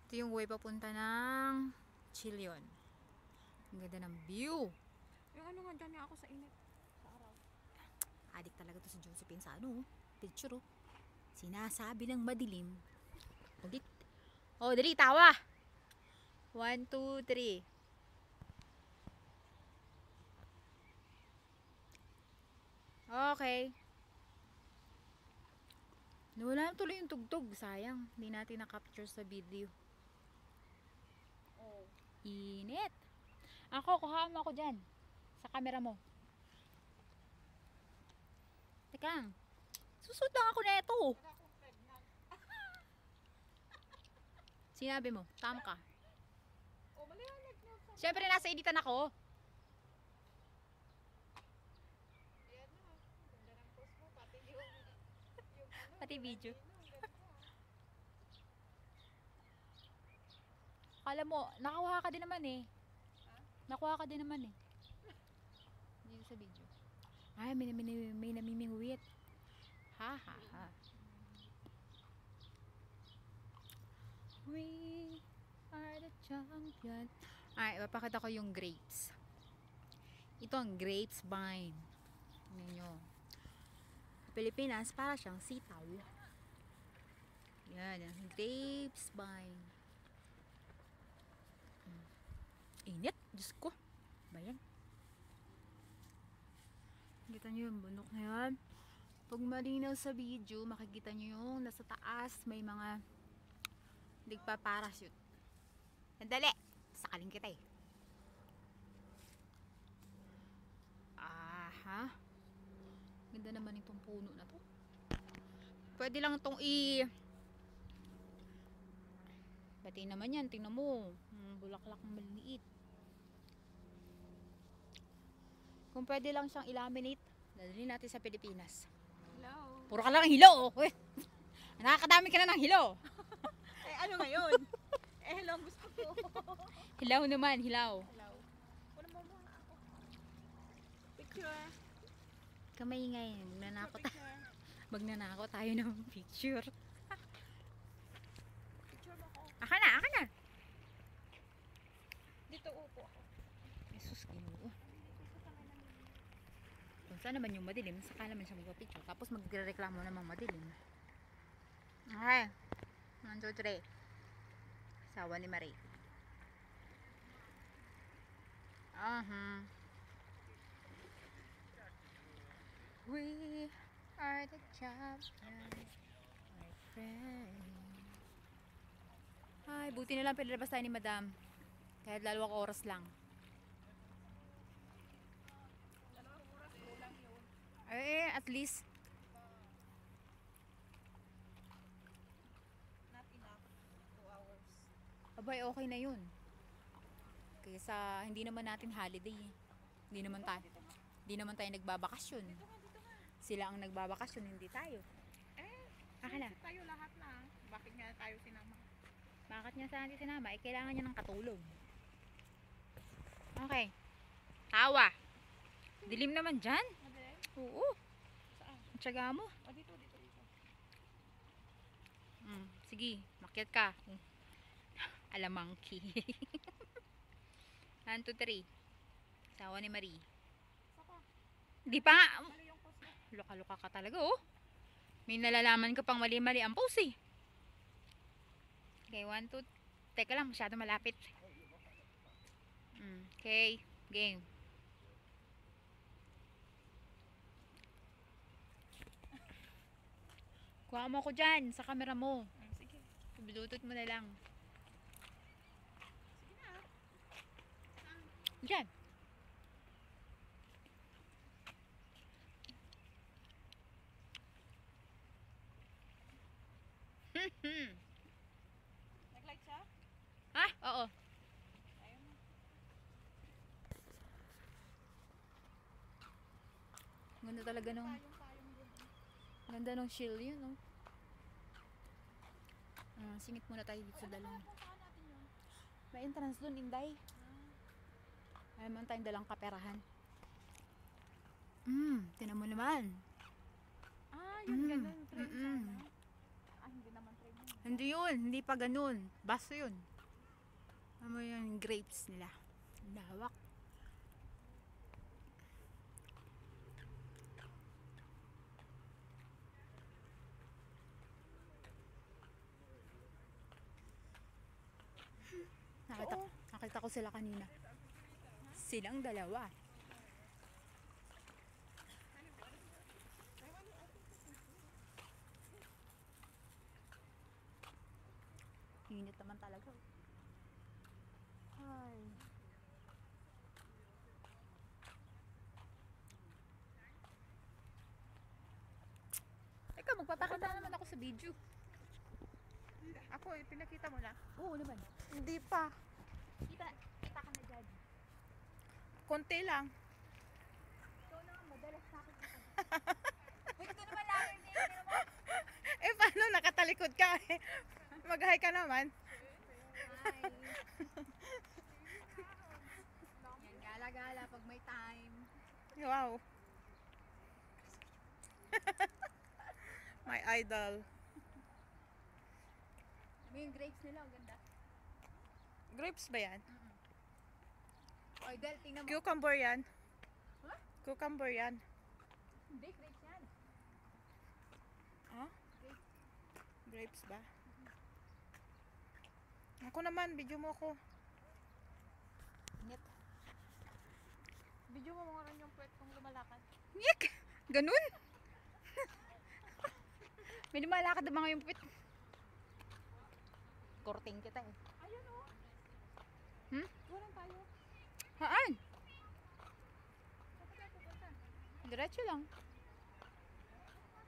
Ito yung way papunta ng Chilion. Ang ganda ng view. Yung ano nga dyan niya ako sa init. Sa araw. Adik talaga to si Josephine sa ano, picture oh. Sinasabi ng madilim. Ulit. Oh, dali, tawa. 1, 2, 3. Okay. Nawala na tuloy yung tugtog. Sayang. Hindi natin na-capture sa video. Oh. Init. Ako, kuhaan mo ako dyan. Sa camera mo. Teka lang. Susot lang ako na ito. Sinabi mo, tama ka. Oh, maliwanag na. Siyempre, nasa editan ako. Ayan na. Ganda ng post mo. Pati yung ano. Pati video. Ganda. Alam mo, nakuha ka din naman eh. Ha? Nakuha ka din naman eh. Dito sa video. Ay, may namimingwit. Ha ha ha. We are the champion. Ay, papakita ko yung grapes. Ito ang grapes vine. Tingnan nyo. Pilipinas, para siyang sitaw. Yan, ang grapes vine. Init, Diyos ko. Bayan. Kita nyo yung bundok na yan. Pag malinaw sa video, makikita nyo yung nasa taas, may mga nagpa-parachute. Sandali! Sakaling kita eh. Aha. Ganda naman itong puno na to. Pwede lang itong Pati naman yan, tingnan mo. Bulaklak ng maliliit. Kung pwede lang siyang i-laminate, dadalhin natin sa Pilipinas. Hello. Puro ka lang hilo. Nakakadami ka na ng hilo. Eh, ano ngayon? Hello, gusto ko. Hilaw naman, hilaw. Hello. Wala mo muna ako. Picture. Kamay ngayon, Picture. magnanako tayo ng picture. Picture mo ko. Aka na. Dito upo ako. Jesus, Ginoo. Kung saan naman yung madilim, saka naman siya magpa-picture. Tapos magrereklamo namang madilim. Okay. 1, 2, 3. Sawa ni Marie. We are the champions, my friend. Ay, buti na lang pinalabas tayo ni Madam. Kahit 2 oras lang. Eh, at least Not enough. 2 hours. abay, okay na yun. Kaysa hindi naman natin holiday. Hindi naman tayo nagbabakasyon. Sila ang nagbabakasyon, hindi tayo. Aka na. Tayo lahat na. Bakit nga tayo sinama? Bakit niya sa atin sinama? Eh, kailangan niya ng katulog. Okay. Tawa. Dilim naman dyan. Madali? Oo. Saan? Ang tiyaga mo. O, dito. Sige, makyat ka. Alamangki. 1, 2, 3. Sawa ni Marie. Saka. Di pa nga. Mali yung post mo. Luka-luka ka talaga, oh. May nalalaman ka pang mali-mali ang pose, eh. Okay, 1, 2. Teka lang, masyado malapit. Okay, game. Kuha mo ko dyan sa camera mo. Sige. Bluetooth mo na lang. Sige na. Dyan. Nag-light siya? Ah, oo. Ayun na. Ganda talaga nung Payong din. ganda nung shield yun, oh. Singit muna tayo dito sa dalawang. Puntahan natin yun. May entrance dun, Inday. May man tayong dalang kaperahan. Tinan mo naman. Yung ganun. Train Mm-mm. sana. Hindi naman train yun. Hindi yun, hindi pa ganun. Baso yun. Ano yung grapes nila. Lawak. Nakita, nakita ko sila kanina. Silang dalawa. Init naman talaga. Ay. Ikaw, magpapakita naman ako sa video. Ako, pinakita mo na. Oo naman. Hindi pa. Kita ka na dyan. Konti lang. Ikaw naman, madalas sa akin. Wait, ito naman lang. Hindi naman. Eh, paano nakatalikod ka eh? Mag-hi ka naman. Hi. Yan, gala-gala pag may time. Wow. My idol. Ano yung grapes nila? Ang ganda. Grapes ba yan? Oy, Del, tingnan mo. Cucumber yan. Huh? Cucumber yan. Hindi, grapes yan. Huh? Grapes ba? Ako naman, video mo ako. Init. Video mo mga rin yung puwet kong lumalakad. Nyek! Ganun? May lumalakad na mga yung puwit. Korting kita eh. Ayun o. Hmm? Walang tayo. Haan? Saan tayo pupunta? Diretso lang.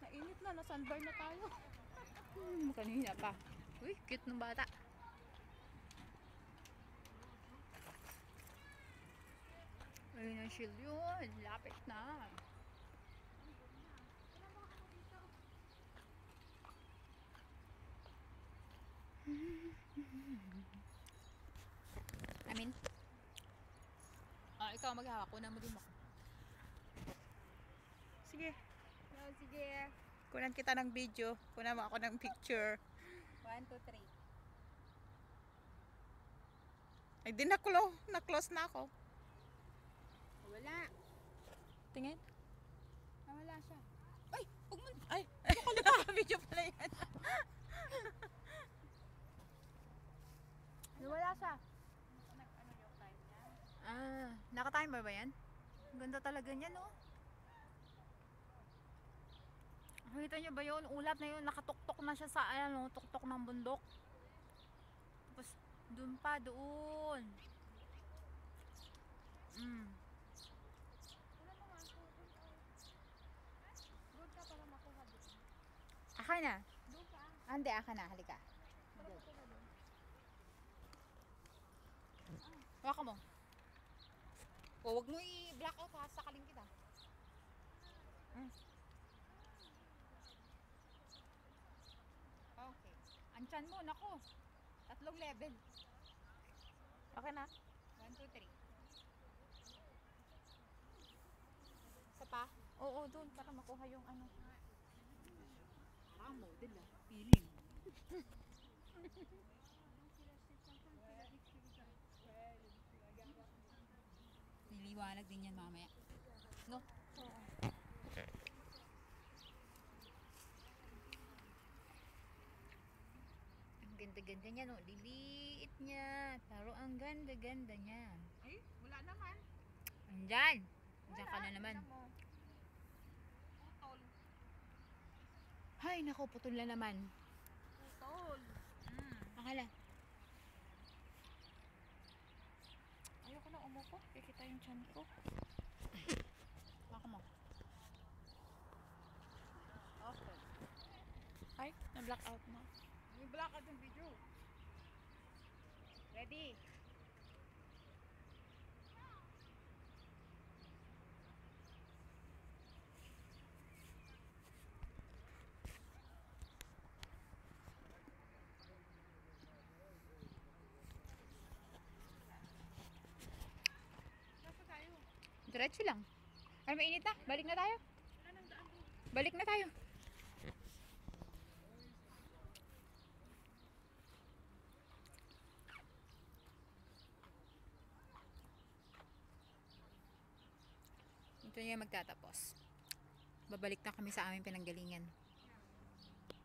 Nainit na, na-sunburn na tayo. Kanina pa. Uy, cute ng bata. Ayun ang shield yun. Lapit na. Amin. Ikaw maghahawak. Kunan mo din ako. Sige, Oh, sige. kunan kita ng video. Kunan mo ako ng picture. 1, 2, 3. Ay, di na-close na ako. Wala. Tingin. Wala siya. Ay! Huwag mo. Ay, ano ko na video pala yan. Wala siya. Naka-timer ba yan? Ang ganda talaga niyan, no? Nakita niyo ba yun? Ulap na yun. Nakatuktok na siya sa, tuktok ng bundok. Tapos, dun pa, doon. Doon ka para makuha doon. Aka na. Doon ka. Hindi, aka na. Halika. Para makuha doon. Waka mo. O, wag mo i-black out ha. Sakaling kita. Okay. Anchan mo, nako. 3 level. Okay na. 1, 2, 3. Isa pa? Oo, doon para makuha yung ano. Model ah. Feeling. Niliwanag din yan mamaya. No? Ang ganda-ganda niya, no? Liliit niya. Pero ang ganda-ganda niya. Ay, wala naman. Andyan. Andyan ka na naman. Tingnan mo. Putol. Hay, nako, putol na naman. Putol. Akala. Ayoko na umupo. Kikita yung chan ko. Baka mo. Okay. Ay, na-black out na. May black out yung video. Ready? Nasa tayo? Diretso lang. Ay, mainit na. Balik na tayo. Balik na tayo. Ito niya magtatapos. Babalik na kami sa aming pinanggalingan.